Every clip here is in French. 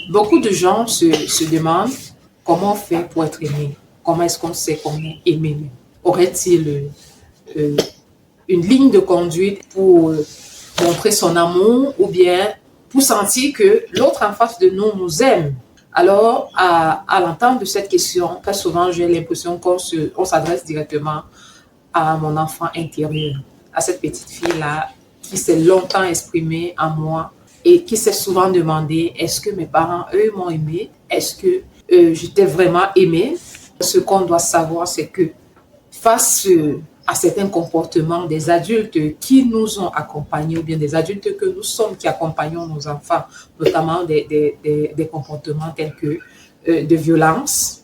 Beaucoup de gens se demandent comment on fait pour être aimé. Comment est-ce qu'on sait qu'on est aimé? Aurait-il euh, une ligne de conduite pour montrer son amour ou bien pour sentir que l'autre en face de nous nous aime? Alors, à l'entendre de cette question, très souvent, j'ai l'impression qu'on s'adresse directement à mon enfant intérieur, à cette petite fille-là qui s'est longtemps exprimée en moi et qui s'est souvent demandé, est-ce que mes parents, eux, m'ont aimé? Est-ce que j'étais vraiment aimée? Ce qu'on doit savoir, c'est que face à certains comportements des adultes qui nous ont accompagnés ou bien des adultes que nous sommes qui accompagnons nos enfants, notamment des comportements tels que de violence,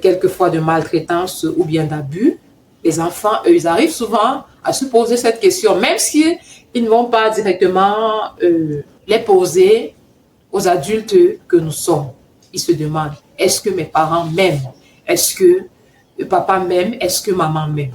quelquefois de maltraitance ou bien d'abus, les enfants, eux, ils arrivent souvent à se poser cette question, même si ils ne vont pas directement les poser aux adultes que nous sommes. Ils se demandent, est-ce que mes parents m'aiment? Est-ce que papa m'aime? Est-ce que maman m'aime?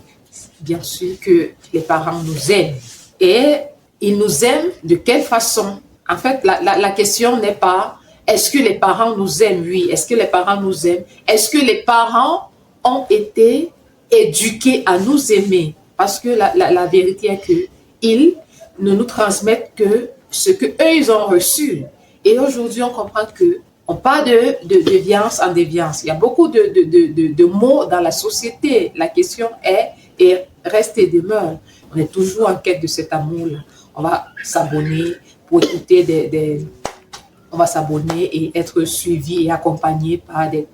Bien sûr que les parents nous aiment. Et ils nous aiment de quelle façon? En fait, la question n'est pas est-ce que les parents nous aiment? Oui. Est-ce que les parents nous aiment? Est-ce que les parents ont été éduqués à nous aimer? Parce que la vérité est qu'ils ne nous transmettent que ce qu'eux, ils ont reçu. Et aujourd'hui, on comprend que on parle de déviance en déviance. Il y a beaucoup de mots dans la société. La question est et reste et demeure. On est toujours en quête de cet amour-là. On va s'abonner pour écouter on va s'abonner et être suivi et accompagné par des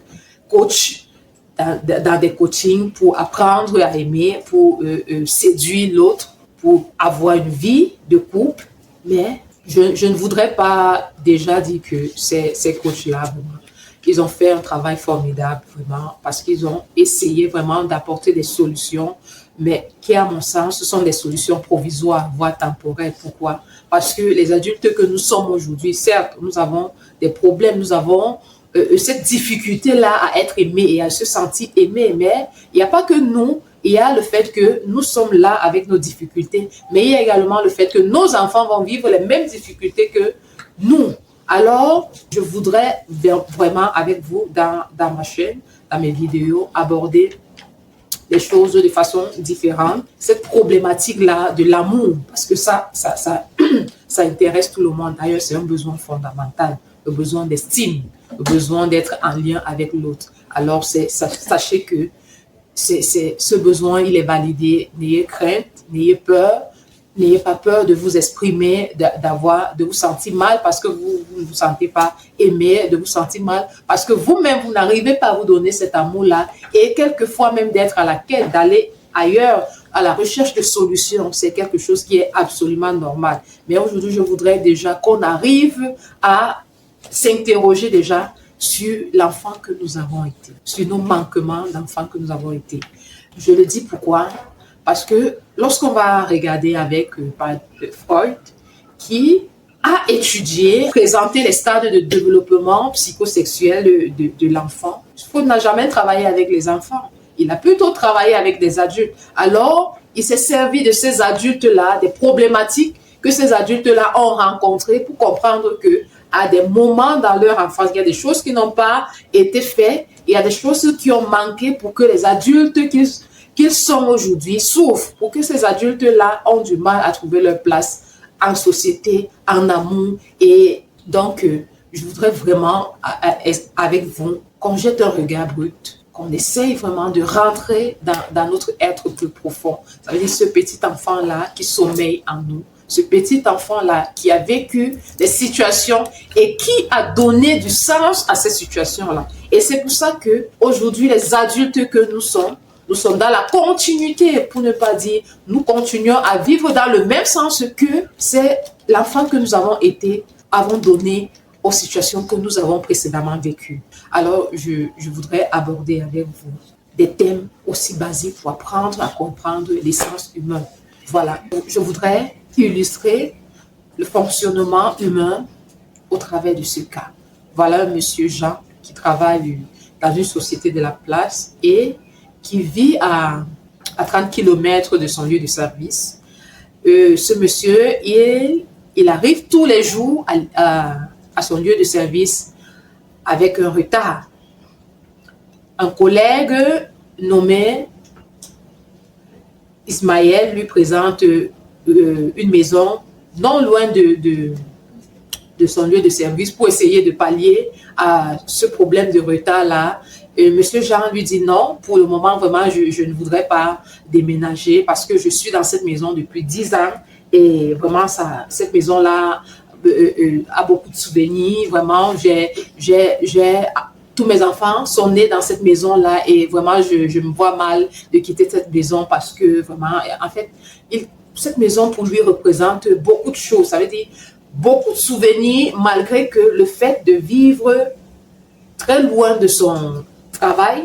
coachs dans des coachings pour apprendre à aimer, pour séduire l'autre, pour avoir une vie de couple. Mais je ne voudrais pas déjà dire que ces coachs-là, vraiment, ils ont fait un travail formidable, vraiment, parce qu'ils ont essayé vraiment d'apporter des solutions, mais qui, à mon sens, ce sont des solutions provisoires, voire temporaires. Pourquoi? Parce que les adultes que nous sommes aujourd'hui, certes, nous avons des problèmes, nous avons cette difficulté-là à être aimé et à se sentir aimé, mais il n'y a pas que nous. Il y a le fait que nous sommes là avec nos difficultés, mais il y a également le fait que nos enfants vont vivre les mêmes difficultés que nous. Alors, je voudrais vraiment avec vous, dans ma chaîne, dans mes vidéos, aborder les choses de façon différente. Cette problématique-là de l'amour, parce que ça intéresse tout le monde. D'ailleurs, c'est un besoin fondamental, le besoin d'estime, le besoin d'être en lien avec l'autre. Alors, sachez que ce besoin, il est validé. N'ayez crainte, n'ayez peur, n'ayez pas peur de vous exprimer, de vous sentir mal parce que vous ne vous sentez pas aimé, de vous sentir mal parce que vous-même, vous n'arrivez pas à vous donner cet amour-là et quelquefois même d'être à la quête, d'aller ailleurs, à la recherche de solutions. C'est quelque chose qui est absolument normal. Mais aujourd'hui, je voudrais déjà qu'on arrive à s'interroger déjà sur l'enfant que nous avons été, sur nos manquements d'enfant que nous avons été. Je le dis pourquoi? Parce que lorsqu'on va regarder avec Freud, qui a étudié, présenté les stades de développement psychosexuel de l'enfant, Freud n'a jamais travaillé avec les enfants. Il a plutôt travaillé avec des adultes. Alors, il s'est servi de ces adultes-là, des problématiques que ces adultes-là ont rencontrées pour comprendre que à des moments dans leur enfance, il y a des choses qui n'ont pas été faites, il y a des choses qui ont manqué pour que les adultes qu'ils sont aujourd'hui souffrent, pour que ces adultes-là ont du mal à trouver leur place en société, en amour. Et donc, je voudrais vraiment, avec vous, qu'on jette un regard brut, qu'on essaye vraiment de rentrer dans notre être plus profond. Ça veut dire ce petit enfant-là qui sommeille en nous, ce petit enfant-là qui a vécu des situations et qui a donné du sens à ces situations-là. Et c'est pour ça qu'aujourd'hui, les adultes que nous sommes dans la continuité, pour ne pas dire, nous continuons à vivre dans le même sens que c'est l'enfant que nous avons été, avons donné aux situations que nous avons précédemment vécues. Alors, je voudrais aborder avec vous des thèmes aussi basiques pour apprendre à comprendre l'essence humaine. Voilà, je voudrais illustrer le fonctionnement humain au travers de ce cas. Voilà un monsieur Jean qui travaille dans une société de la place et qui vit à 30 km de son lieu de service. Ce monsieur, il arrive tous les jours à son lieu de service avec un retard. Un collègue nommé Ismaël lui présente une maison non loin de son lieu de service pour essayer de pallier à ce problème de retard-là. Monsieur Jean lui dit non, pour le moment, vraiment, je ne voudrais pas déménager parce que je suis dans cette maison depuis 10 ans et vraiment, cette maison-là a beaucoup de souvenirs. Vraiment, tous mes enfants sont nés dans cette maison-là et vraiment, je me vois mal de quitter cette maison parce que vraiment, en fait, cette maison pour lui représente beaucoup de choses. Ça veut dire beaucoup de souvenirs malgré que le fait de vivre très loin de son travail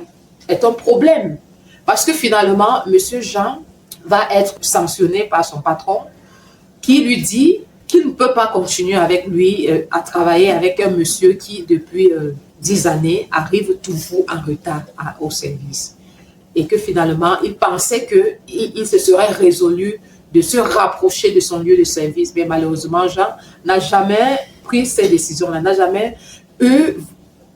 est un problème. Parce que finalement, Monsieur Jean va être sanctionné par son patron qui lui dit qu'il ne peut pas continuer avec lui à travailler avec un monsieur qui, depuis 10 années, arrive toujours en retard au service. Et que finalement, il pensait qu'il se serait résolu de se rapprocher de son lieu de service. Mais malheureusement, Jean n'a jamais pris ces décisions-là, n'a jamais eu,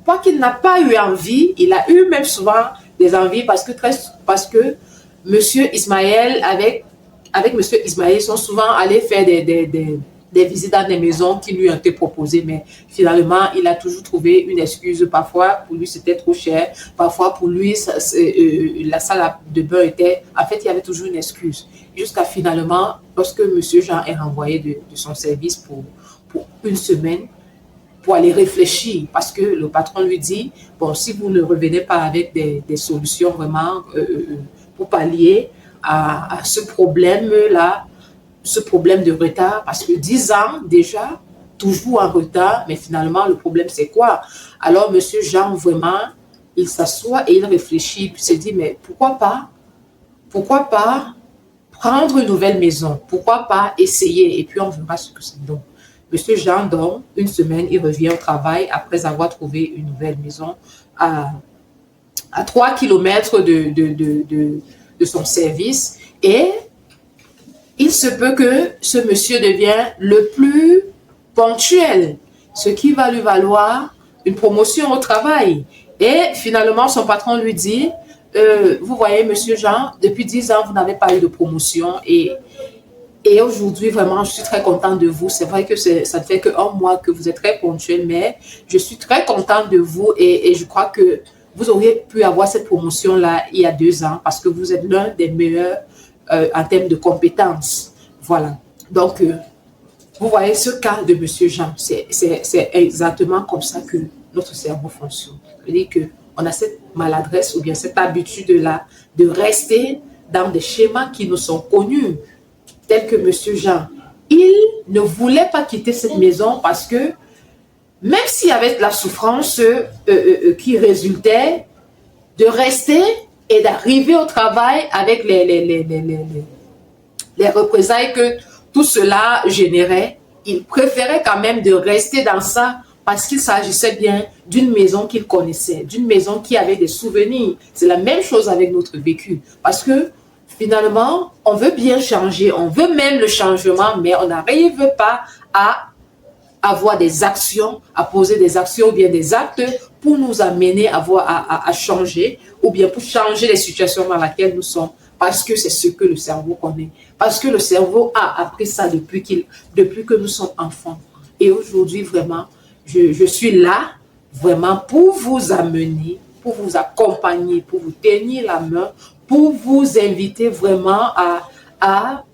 pas qu'il n'a pas eu envie, il a eu même souvent des envies parce que Monsieur Ismaël, avec Monsieur Ismaël, ils sont souvent allés faire des visites dans des maisons qui lui ont été proposées, mais finalement, il a toujours trouvé une excuse. Parfois, pour lui, c'était trop cher. Parfois, pour lui, la salle de bain était... En fait, il y avait toujours une excuse. Jusqu'à finalement, lorsque M. Jean est renvoyé de son service pour une semaine, pour aller réfléchir, parce que le patron lui dit, bon, si vous ne revenez pas avec des solutions vraiment pour pallier à ce problème-là, ce problème de retard, parce que 10 ans déjà, toujours en retard, mais finalement, le problème, c'est quoi? Alors, Monsieur Jean, vraiment, il s'assoit et il réfléchit, puis se dit, mais pourquoi pas prendre une nouvelle maison? Pourquoi pas essayer? Et puis, on verra ce que ça donne. Monsieur Jean dort une semaine, il revient au travail après avoir trouvé une nouvelle maison à 3 kilomètres de son service, et il se peut que ce monsieur devienne le plus ponctuel, ce qui va lui valoir une promotion au travail. Et finalement, son patron lui dit, vous voyez, Monsieur Jean, depuis 10 ans, vous n'avez pas eu de promotion et aujourd'hui, vraiment, je suis très contente de vous. C'est vrai que ça ne fait qu'un mois que vous êtes très ponctuel, mais je suis très contente de vous et je crois que vous auriez pu avoir cette promotion-là il y a 2 ans parce que vous êtes l'un des meilleurs en termes de compétences. Voilà. Donc, vous voyez ce cas de Monsieur Jean, c'est exactement comme ça que notre cerveau fonctionne. C'est-à-dire qu'on a cette maladresse ou bien cette habitude-là de rester dans des schémas qui nous sont connus, tels que Monsieur Jean. Il ne voulait pas quitter cette maison parce que même s'il y avait de la souffrance qui résultait, de rester et d'arriver au travail avec les représailles que tout cela générait, il préférait quand même de rester dans ça parce qu'il s'agissait bien d'une maison qu'il connaissait, d'une maison qui avait des souvenirs. C'est la même chose avec notre vécu. Parce que finalement, on veut bien changer, on veut même le changement, mais on n'arrive pas à avoir des actions, à poser des actions ou bien des actes pour nous amener à changer ou bien pour changer les situations dans lesquelles nous sommes. Parce que c'est ce que le cerveau connaît. Parce que le cerveau a appris ça depuis que nous sommes enfants. Et aujourd'hui, vraiment, je suis là, vraiment, pour vous amener, pour vous accompagner, pour vous tenir la main, pour vous inviter vraiment à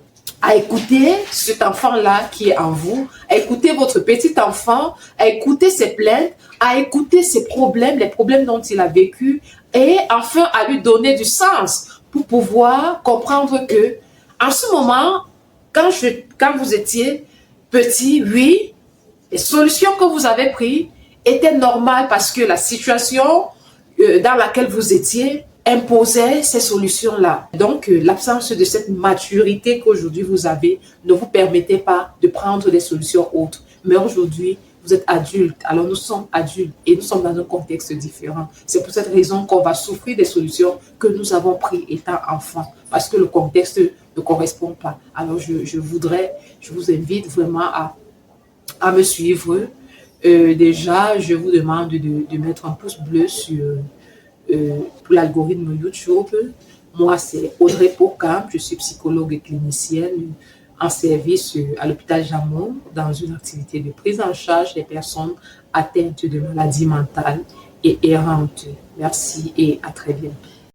écouter cet enfant-là qui est en vous, à écouter votre petit enfant, à écouter ses plaintes, à écouter ses problèmes, les problèmes dont il a vécu, et enfin à lui donner du sens pour pouvoir comprendre que, en ce moment, quand vous étiez petit, oui, les solutions que vous avez prises étaient normales parce que la situation dans laquelle vous étiez imposait ces solutions-là. Donc, l'absence de cette maturité qu'aujourd'hui vous avez ne vous permettait pas de prendre des solutions autres. Mais aujourd'hui, vous êtes adulte, alors nous sommes adultes et nous sommes dans un contexte différent. C'est pour cette raison qu'on va souffrir des solutions que nous avons prises étant enfants, parce que le contexte ne correspond pas. Alors je vous invite vraiment à me suivre Déjà, je vous demande de mettre un pouce bleu pour l'algorithme YouTube. Moi, c'est Audrey Pocam, je suis psychologue et clinicienne en service à l'hôpital Jamon dans une activité de prise en charge des personnes atteintes de maladies mentales et errantes. Merci et à très bientôt.